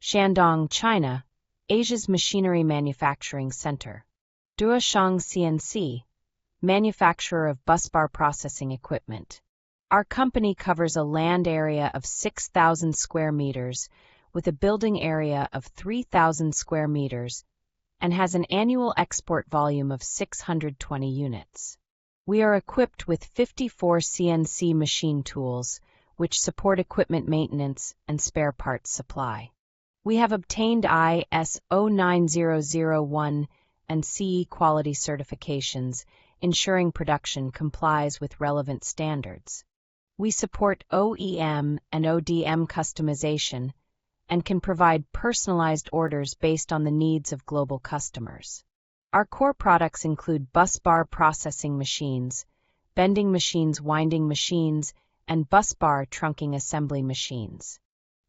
Shandong, China, Asia's machinery manufacturing center. Duoshang CNC, manufacturer of busbar processing equipment. Our company covers a land area of 6,000 square meters with a building area of 3,000 square meters and has an annual export volume of 620 units. We are equipped with 54 CNC machine tools, which support equipment maintenance and spare parts supply. We have obtained ISO 9001 and CE quality certifications, ensuring production complies with relevant standards. We support OEM and ODM customization and can provide personalized orders based on the needs of global customers. Our core products include busbar processing machines, bending machines, winding machines, and busbar trunking assembly machines.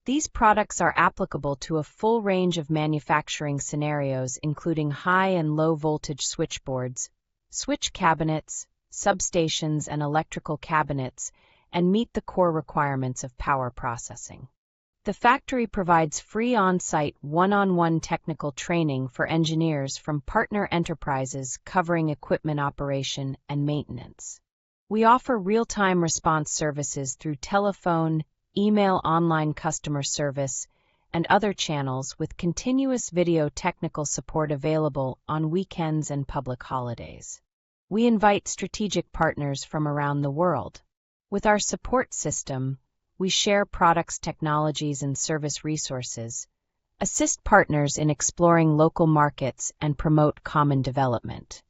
These products are applicable to a full range of manufacturing scenarios, including high and low voltage switchboards, switch cabinets, substations, and electrical cabinets, and meet the core requirements of power processing. The factory provides free on-site, one-on-one technical training for engineers from partner enterprises covering equipment operation and maintenance. We offer real-time response services through telephone, email, online customer service, and other channels with continuous video technical support available on weekends and public holidays. We invite strategic partners from around the world. With our support system, we share products, technologies, and service resources, assist partners in exploring local markets, and promote common development.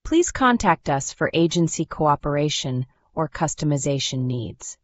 Please contact us for agency cooperation or customization needs.